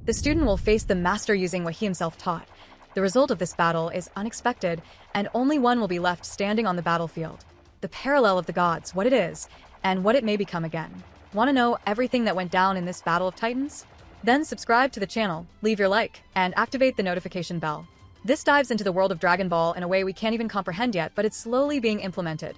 The student will face the master using what he himself taught. The result of this battle is unexpected, and only one will be left standing on the battlefield. The parallel of the gods, what it is, and what it may become again. Want to know everything that went down in this battle of titans? Then subscribe to the channel, leave your like, and activate the notification bell. This dives into the world of Dragon Ball in a way we can't even comprehend yet, but it's slowly being implemented.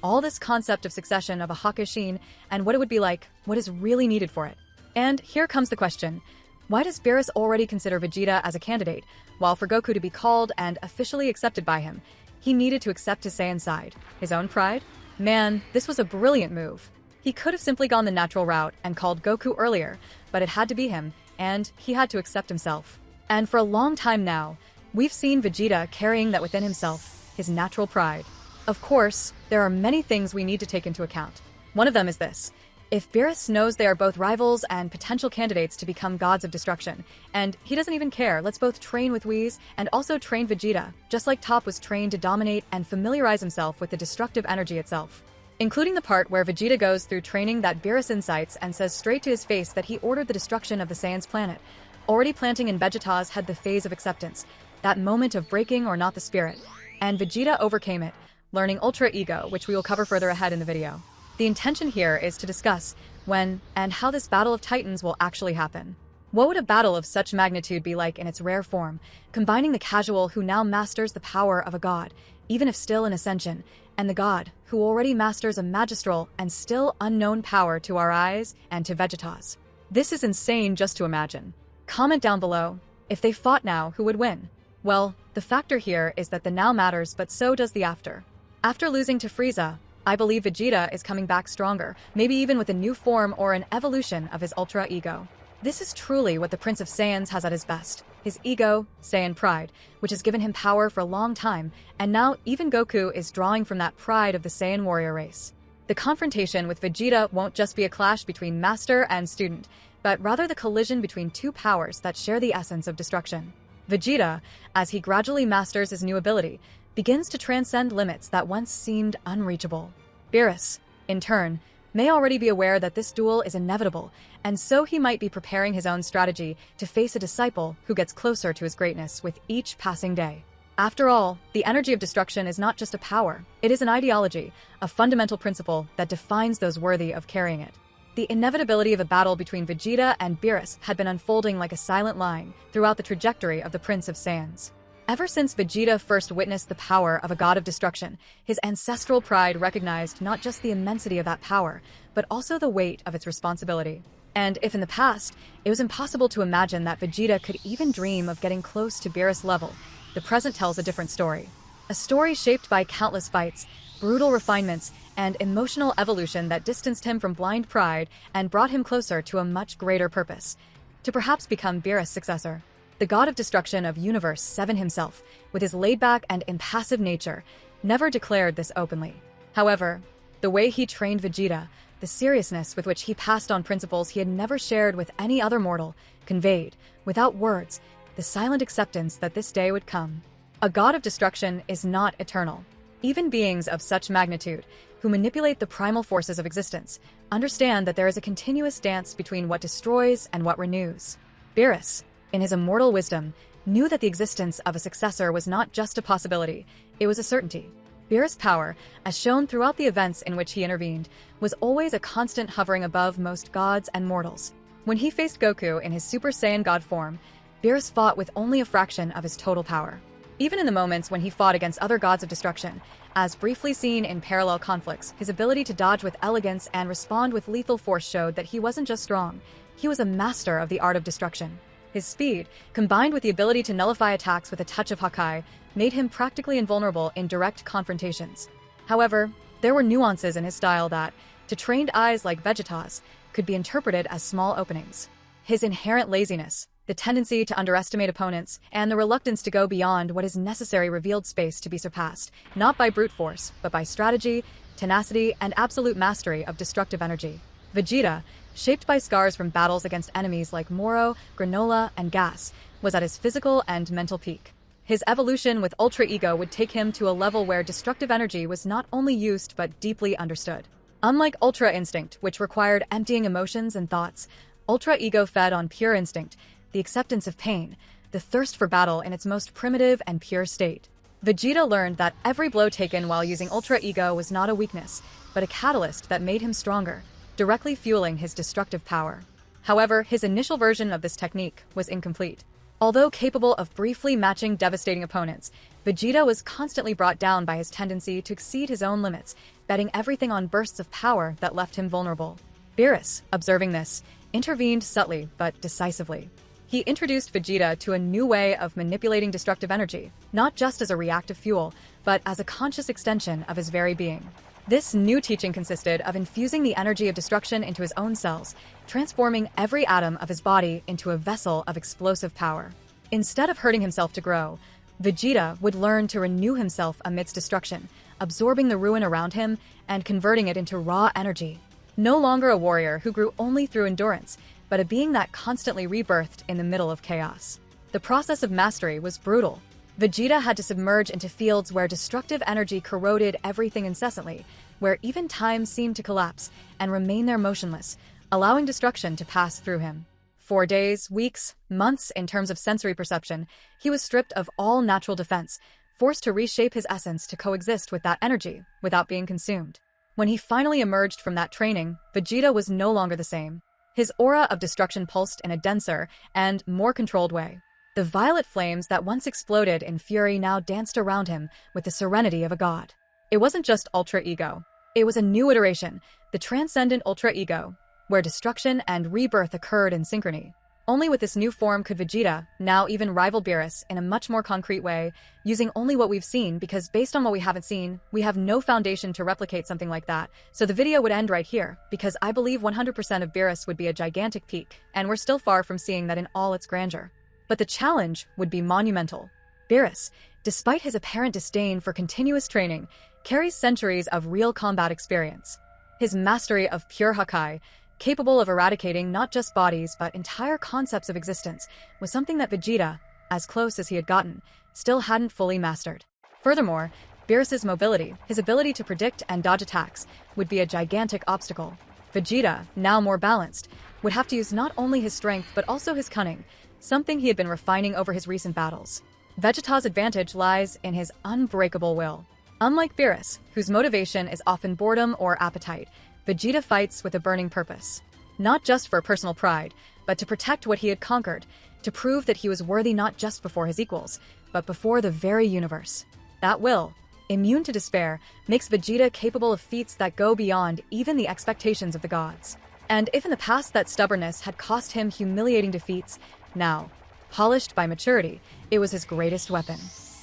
All this concept of succession of a Hakushin and what it would be like, what is really needed for it. And here comes the question. Why does Beerus already consider Vegeta as a candidate, while for Goku to be called and officially accepted by him, he needed to accept his Saiyan side? His own pride? Man, this was a brilliant move. He could have simply gone the natural route and called Goku earlier, but it had to be him, and he had to accept himself. And for a long time now, we've seen Vegeta carrying that within himself, his natural pride. Of course, there are many things we need to take into account. One of them is this. If Beerus knows they are both rivals and potential candidates to become gods of destruction, and he doesn't even care, let's both train with Whis and also train Vegeta, just like Topp was trained to dominate and familiarize himself with the destructive energy itself. Including the part where Vegeta goes through training that Beerus incites and says straight to his face that he ordered the destruction of the Saiyans' planet. Already planting in Vegeta's head the phase of acceptance, that moment of breaking or not the spirit. And Vegeta overcame it, learning Ultra Ego, which we will cover further ahead in the video. The intention here is to discuss when and how this battle of titans will actually happen. What would a battle of such magnitude be like in its rare form, combining the casual who now masters the power of a god, even if still in ascension, and the god who already masters a magistral and still unknown power to our eyes and to Vegeta's? This is insane just to imagine. Comment down below, if they fought now, who would win? Well, the factor here is that the now matters, but so does the after. After losing to Frieza, I believe Vegeta is coming back stronger, maybe even with a new form or an evolution of his Ultra Ego. This is truly what the Prince of Saiyans has at his best. His ego, Saiyan pride, which has given him power for a long time, and now even Goku is drawing from that pride of the Saiyan warrior race. The confrontation with Vegeta won't just be a clash between master and student, but rather the collision between two powers that share the essence of destruction. Vegeta, as he gradually masters his new ability, begins to transcend limits that once seemed unreachable. Beerus, in turn, may already be aware that this duel is inevitable, and so he might be preparing his own strategy to face a disciple who gets closer to his greatness with each passing day. After all, the energy of destruction is not just a power, it is an ideology, a fundamental principle that defines those worthy of carrying it. The inevitability of a battle between Vegeta and Beerus had been unfolding like a silent line throughout the trajectory of the Prince of Saiyans. Ever since Vegeta first witnessed the power of a god of destruction, his ancestral pride recognized not just the immensity of that power, but also the weight of its responsibility. And if in the past, it was impossible to imagine that Vegeta could even dream of getting close to Beerus' level, the present tells a different story. A story shaped by countless fights, brutal refinements, and emotional evolution that distanced him from blind pride and brought him closer to a much greater purpose, to perhaps become Beerus' successor. The god of destruction of Universe 7 himself, with his laid-back and impassive nature, never declared this openly. However, the way he trained Vegeta, the seriousness with which he passed on principles he had never shared with any other mortal, conveyed, without words, the silent acceptance that this day would come. A god of destruction is not eternal. Even beings of such magnitude, who manipulate the primal forces of existence, understand that there is a continuous dance between what destroys and what renews. Beerus, in his immortal wisdom, knew that the existence of a successor was not just a possibility, it was a certainty. Beerus' power, as shown throughout the events in which he intervened, was always a constant hovering above most gods and mortals. When he faced Goku in his Super Saiyan God form, Beerus fought with only a fraction of his total power. Even in the moments when he fought against other gods of destruction, as briefly seen in parallel conflicts, his ability to dodge with elegance and respond with lethal force showed that he wasn't just strong, he was a master of the art of destruction. His speed, combined with the ability to nullify attacks with a touch of Hakai, made him practically invulnerable in direct confrontations. However, there were nuances in his style that, to trained eyes like Vegeta's, could be interpreted as small openings. His inherent laziness, the tendency to underestimate opponents, and the reluctance to go beyond what is necessary revealed space to be surpassed, not by brute force, but by strategy, tenacity, and absolute mastery of destructive energy. Vegeta, shaped by scars from battles against enemies like Moro, Granola, and Gas, was at his physical and mental peak. His evolution with Ultra Ego would take him to a level where destructive energy was not only used but deeply understood. Unlike Ultra Instinct, which required emptying emotions and thoughts, Ultra Ego fed on pure instinct, the acceptance of pain, the thirst for battle in its most primitive and pure state. Vegeta learned that every blow taken while using Ultra Ego was not a weakness, but a catalyst that made him stronger, directly fueling his destructive power. However, his initial version of this technique was incomplete. Although capable of briefly matching devastating opponents, Vegeta was constantly brought down by his tendency to exceed his own limits, betting everything on bursts of power that left him vulnerable. Beerus, observing this, intervened subtly but decisively. He introduced Vegeta to a new way of manipulating destructive energy, not just as a reactive fuel, but as a conscious extension of his very being. This new teaching consisted of infusing the energy of destruction into his own cells, transforming every atom of his body into a vessel of explosive power. Instead of hurting himself to grow, Vegeta would learn to renew himself amidst destruction, absorbing the ruin around him and converting it into raw energy. No longer a warrior who grew only through endurance, but a being that constantly rebirthed in the middle of chaos. The process of mastery was brutal. Vegeta had to submerge into fields where destructive energy corroded everything incessantly, where even time seemed to collapse and remain there motionless, allowing destruction to pass through him. For days, weeks, months in terms of sensory perception, he was stripped of all natural defense, forced to reshape his essence to coexist with that energy without being consumed. When he finally emerged from that training, Vegeta was no longer the same. His aura of destruction pulsed in a denser and more controlled way. The violet flames that once exploded in fury now danced around him with the serenity of a god. It wasn't just Ultra Ego. It was a new iteration, the transcendent Ultra Ego, where destruction and rebirth occurred in synchrony. Only with this new form could Vegeta now even rival Beerus in a much more concrete way, using only what we've seen because based on what we haven't seen, we have no foundation to replicate something like that. So the video would end right here, because I believe 100% of Beerus would be a gigantic peak, and we're still far from seeing that in all its grandeur. But the challenge would be monumental. Beerus, despite his apparent disdain for continuous training, carries centuries of real combat experience. His mastery of pure Hokkai, capable of eradicating not just bodies but entire concepts of existence, was something that Vegeta, as close as he had gotten, still hadn't fully mastered. Furthermore, Beerus's mobility, his ability to predict and dodge attacks, would be a gigantic obstacle. Vegeta, now more balanced, would have to use not only his strength but also his cunning, something he had been refining over his recent battles. Vegeta's advantage lies in his unbreakable will. Unlike Beerus, whose motivation is often boredom or appetite, Vegeta fights with a burning purpose. Not just for personal pride, but to protect what he had conquered, to prove that he was worthy not just before his equals, but before the very universe. That will, immune to despair, makes Vegeta capable of feats that go beyond even the expectations of the gods. And if in the past that stubbornness had cost him humiliating defeats, now, polished by maturity, it was his greatest weapon.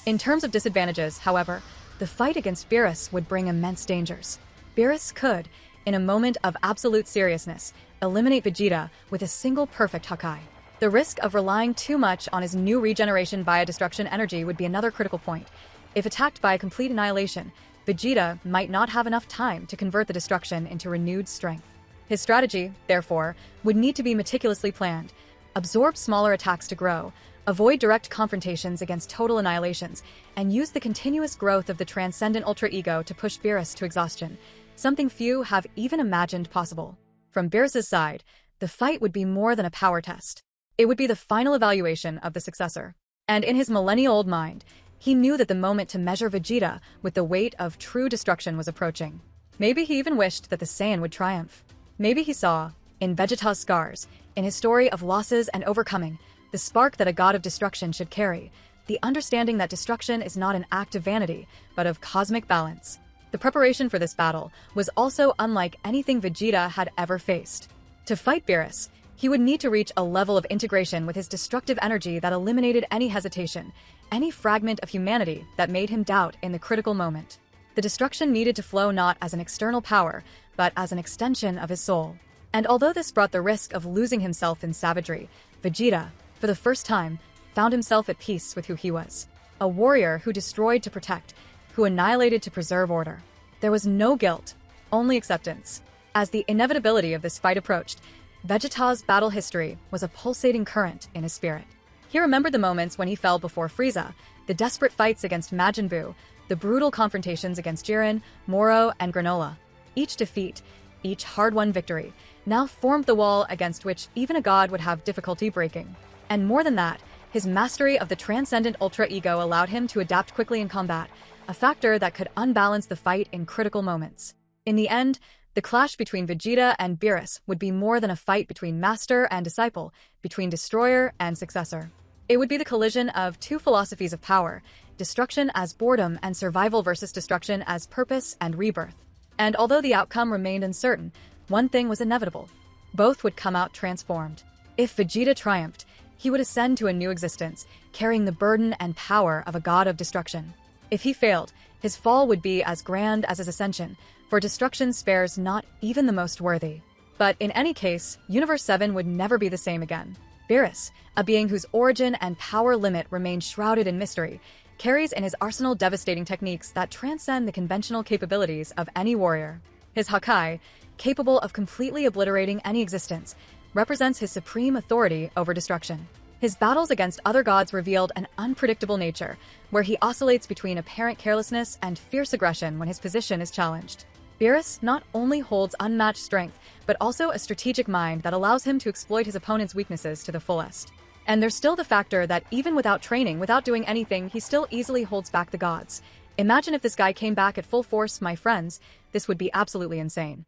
In terms of disadvantages, however, the fight against Beerus would bring immense dangers. Beerus could, in a moment of absolute seriousness, eliminate Vegeta with a single perfect Hokkai. The risk of relying too much on his new regeneration via destruction energy would be another critical point. If attacked by a complete annihilation, Vegeta might not have enough time to convert the destruction into renewed strength. His strategy, therefore, would need to be meticulously planned. Absorb smaller attacks to grow, avoid direct confrontations against total annihilations, and use the continuous growth of the transcendent Ultra Ego to push Beerus to exhaustion, something few have even imagined possible. From Beerus's side, the fight would be more than a power test. It would be the final evaluation of the successor. And in his millennial-old mind, he knew that the moment to measure Vegeta with the weight of true destruction was approaching. Maybe he even wished that the Saiyan would triumph. Maybe he saw, in Vegeta's scars, in his story of losses and overcoming, the spark that a god of destruction should carry, the understanding that destruction is not an act of vanity, but of cosmic balance. The preparation for this battle was also unlike anything Vegeta had ever faced. To fight Beerus, he would need to reach a level of integration with his destructive energy that eliminated any hesitation, any fragment of humanity that made him doubt in the critical moment. The destruction needed to flow not as an external power, but as an extension of his soul. And although this brought the risk of losing himself in savagery, Vegeta, for the first time, found himself at peace with who he was. A warrior who destroyed to protect, who annihilated to preserve order. There was no guilt, only acceptance. As the inevitability of this fight approached, Vegeta's battle history was a pulsating current in his spirit. He remembered the moments when he fell before Frieza, the desperate fights against Majin Buu, the brutal confrontations against Jiren, Moro, and Granola. Each defeat, each hard-won victory, now formed the wall against which even a god would have difficulty breaking. And more than that, his mastery of the transcendent ultra ego allowed him to adapt quickly in combat, a factor that could unbalance the fight in critical moments. In the end, the clash between Vegeta and Beerus would be more than a fight between master and disciple, between destroyer and successor. It would be the collision of two philosophies of power, destruction as boredom and survival versus destruction as purpose and rebirth. And although the outcome remained uncertain, one thing was inevitable. Both would come out transformed. If Vegeta triumphed, he would ascend to a new existence, carrying the burden and power of a god of destruction. If he failed, his fall would be as grand as his ascension, for destruction spares not even the most worthy. But in any case, Universe 7 would never be the same again. Beerus, a being whose origin and power limit remain shrouded in mystery, carries in his arsenal devastating techniques that transcend the conventional capabilities of any warrior. His Hakai, capable of completely obliterating any existence, represents his supreme authority over destruction. His battles against other gods revealed an unpredictable nature, where he oscillates between apparent carelessness and fierce aggression when his position is challenged. Beerus not only holds unmatched strength, but also a strategic mind that allows him to exploit his opponent's weaknesses to the fullest. And there's still the factor that even without training, without doing anything, he still easily holds back the gods. Imagine if this guy came back at full force, my friends. This would be absolutely insane.